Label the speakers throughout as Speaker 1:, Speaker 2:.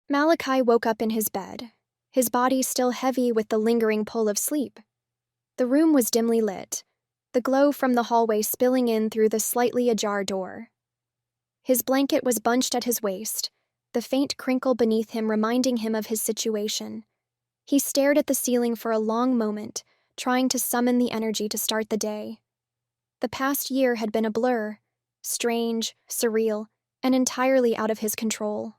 Speaker 1: Malachi woke up in his bed, his body still heavy with the lingering pull of sleep. The room was dimly lit, the glow from the hallway spilling in through the slightly ajar door. His blanket was bunched at his waist, the faint crinkle beneath him reminding him of his situation. He stared at the ceiling for a long moment, trying to summon the energy to start the day. The past year had been a blur, strange, surreal, and entirely out of his control.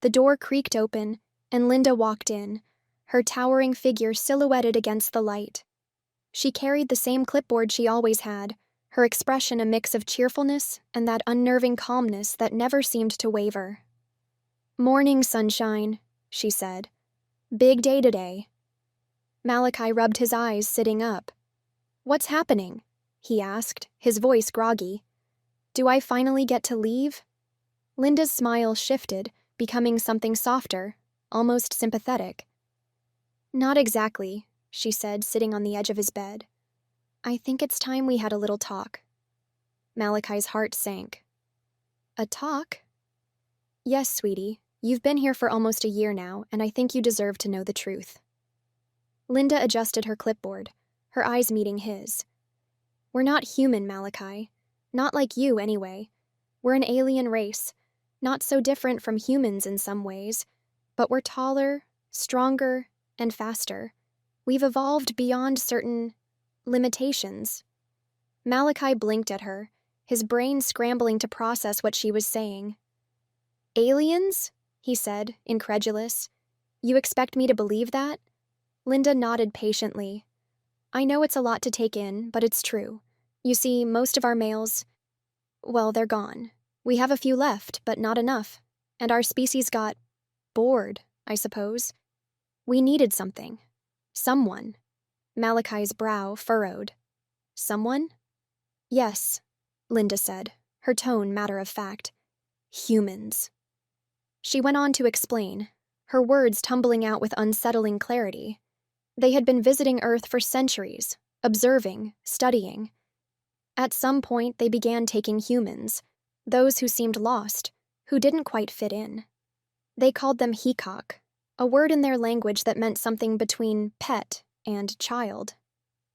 Speaker 1: The door creaked open, and Linda walked in, her towering figure silhouetted against the light. She carried the same clipboard she always had, her expression a mix of cheerfulness and that unnerving calmness that never seemed to waver. "Morning, sunshine," she said. "Big day today." Malachi rubbed his eyes, sitting up. "What's happening?" he asked, his voice groggy. "Do I finally get to leave?" Linda's smile shifted, becoming something softer, almost sympathetic. "Not exactly," she said, sitting on the edge of his bed. "I think it's time we had a little talk." Malachi's heart sank. "A talk?" "Yes, sweetie. You've been here for almost a year now, and I think you deserve to know the truth." Linda adjusted her clipboard, her eyes meeting his. "We're not human, Malachi. Not like you, anyway. We're an alien race, not so different from humans in some ways, but we're taller, stronger, and faster. We've evolved beyond certain limitations." Malachi blinked at her, his brain scrambling to process what she was saying. "Aliens?" he said, incredulous. "You expect me to believe that?" Linda nodded patiently. "I know it's a lot to take in, but it's true. You see, most of our males, well, they're gone. We have a few left, but not enough. And our species got bored, I suppose. We needed something. Someone." Malachi's brow furrowed. "Someone?" "Yes," Linda said, her tone matter of fact. "Humans." She went on to explain, her words tumbling out with unsettling clarity. They had been visiting Earth for centuries, observing, studying. At some point, they began taking humans, those who seemed lost, who didn't quite fit in. They called them hikak, a word in their language that meant something between pet and child.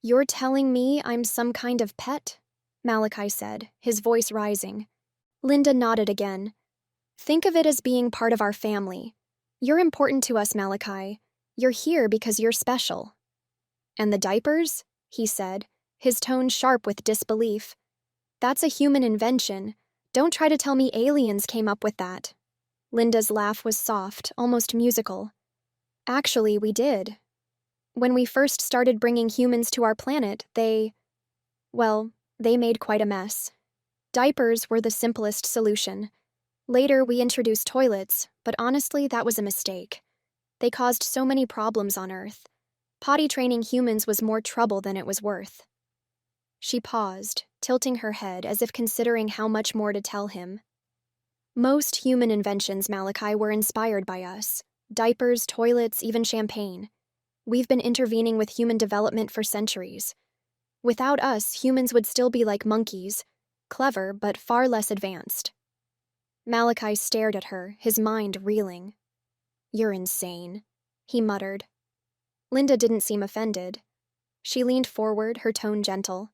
Speaker 1: "You're telling me I'm some kind of pet?" Malachi said, his voice rising. Linda nodded again. "Think of it as being part of our family. You're important to us, Malachi. You're here because you're special." "And the diapers?" he said, his tone sharp with disbelief. "That's a human invention. Don't try to tell me aliens came up with that." Linda's laugh was soft, almost musical. "Actually, we did. When we first started bringing humans to our planet, they made quite a mess. Diapers were the simplest solution. Later, we introduced toilets, but honestly, that was a mistake. They caused so many problems on Earth. Potty training humans was more trouble than it was worth." She paused, tilting her head as if considering how much more to tell him. "Most human inventions, Malachi, were inspired by us. Diapers, toilets, even champagne. We've been intervening with human development for centuries. Without us, humans would still be like monkeys, clever but far less advanced." Malachi stared at her, his mind reeling. "You're insane," he muttered. Linda didn't seem offended. She leaned forward, her tone gentle.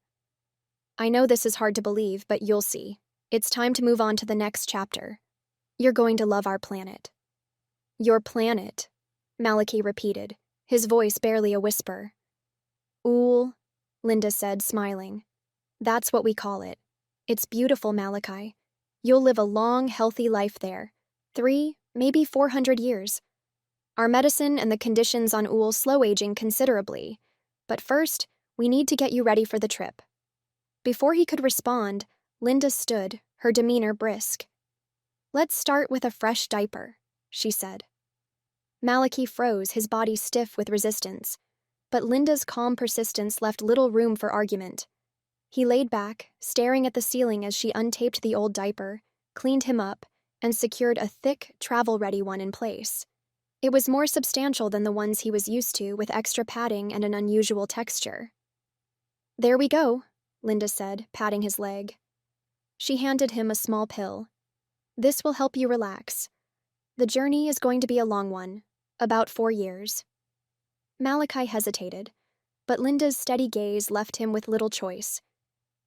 Speaker 1: "I know this is hard to believe, but you'll see. It's time to move on to the next chapter. You're going to love our planet." "Your planet," Malachi repeated, his voice barely a whisper. "Ool," Linda said, smiling. "That's what we call it. It's beautiful, Malachi. You'll live a long, healthy life there. 3, maybe 400 years. Our medicine and the conditions on Ool slow aging considerably. But first, we need to get you ready for the trip." Before he could respond, Linda stood, her demeanor brisk. "Let's start with a fresh diaper," she said. Malachi froze, his body stiff with resistance. But Linda's calm persistence left little room for argument. He laid back, staring at the ceiling as she untaped the old diaper, cleaned him up, and secured a thick, travel-ready one in place. It was more substantial than the ones he was used to, with extra padding and an unusual texture. "There we go," Linda said, patting his leg. She handed him a small pill. "This will help you relax. The journey is going to be a long one, about 4 years. Malachi hesitated, but Linda's steady gaze left him with little choice.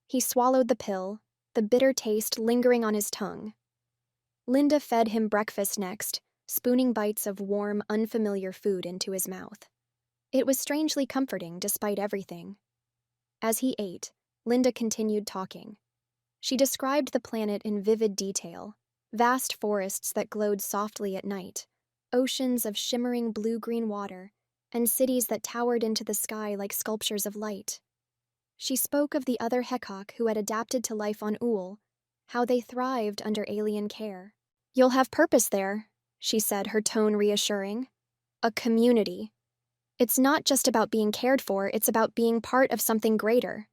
Speaker 1: He swallowed the pill, the bitter taste lingering on his tongue. Linda fed him breakfast next, spooning bites of warm, unfamiliar food into his mouth. It was strangely comforting despite everything. As he ate, Linda continued talking. She described the planet in vivid detail: vast forests that glowed softly at night, oceans of shimmering blue-green water, and cities that towered into the sky like sculptures of light. She spoke of the other Hekok who had adapted to life on Uul, how they thrived under alien care. "You'll have purpose there," she said, her tone reassuring. "A community. It's not just about being cared for, it's about being part of something greater.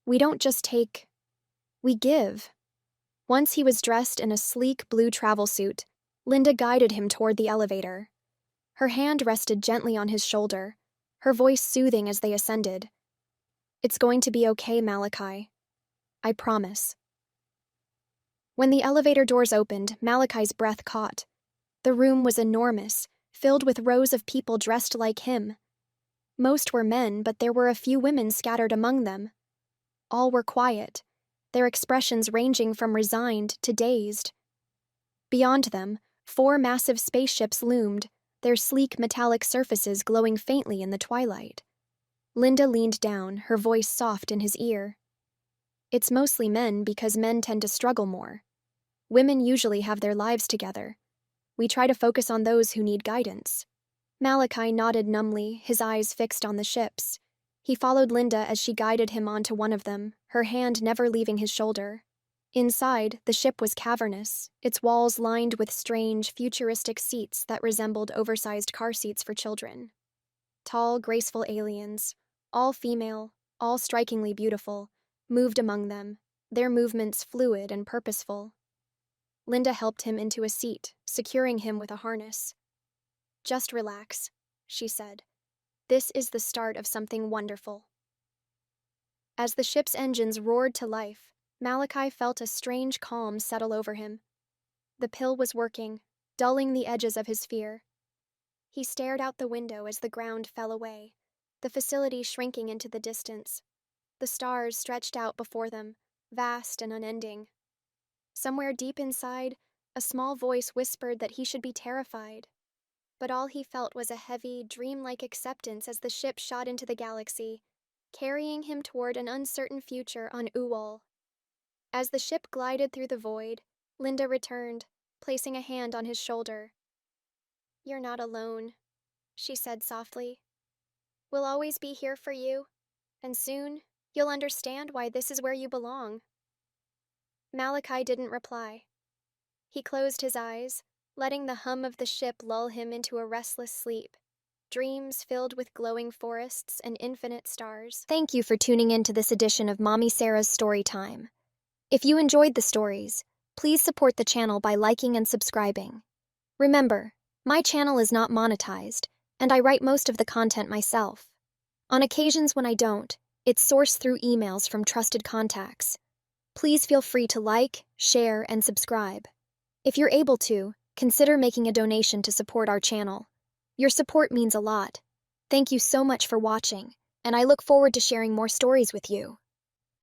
Speaker 1: We don't just take, we give." Once he was dressed in a sleek blue travel suit, Linda guided him toward the elevator. Her hand rested gently on his shoulder, her voice soothing as they ascended. "It's going to be okay, Malachi. I promise." When the elevator doors opened, Malachi's breath caught. The room was enormous, filled with rows of people dressed like him. Most were men, but there were a few women scattered among them. All were quiet, their expressions ranging from resigned to dazed. Beyond them, 4 massive spaceships loomed, their sleek metallic surfaces glowing faintly in the twilight. Linda leaned down, her voice soft in his ear. "It's mostly men because men tend to struggle more. Women usually have their lives together. We try to focus on those who need guidance." Malachi nodded numbly, his eyes fixed on the ships. He followed Linda as she guided him onto one of them, her hand never leaving his shoulder. Inside, the ship was cavernous, its walls lined with strange, futuristic seats that resembled oversized car seats for children. Tall, graceful aliens, all female, all strikingly beautiful, moved among them, their movements fluid and purposeful. Linda helped him into a seat, securing him with a harness. "Just relax," she said. "This is the start of something wonderful." As the ship's engines roared to life, Malachi felt a strange calm settle over him. The pill was working, dulling the edges of his fear. He stared out the window as the ground fell away, the facility shrinking into the distance. The stars stretched out before them, vast and unending. Somewhere deep inside, a small voice whispered that he should be terrified. But all he felt was a heavy, dreamlike acceptance as the ship shot into the galaxy, carrying him toward an uncertain future on Uul. As the ship glided through the void, Linda returned, placing a hand on his shoulder. "You're not alone," she said softly. "We'll always be here for you, and soon you'll understand why this is where you belong." Malachi didn't reply. He closed his eyes, letting the hum of the ship lull him into a restless sleep, dreams filled with glowing forests and infinite stars. Thank you for tuning in to this edition of Mommy Sarah's Story Time. If you enjoyed the stories, please support the channel by liking and subscribing. Remember, my channel is not monetized, and I write most of the content myself. On occasions when I don't, it's sourced through emails from trusted contacts. Please feel free to like, share, and subscribe. If you're able to, consider making a donation to support our channel. Your support means a lot. Thank you so much for watching, and I look forward to sharing more stories with you.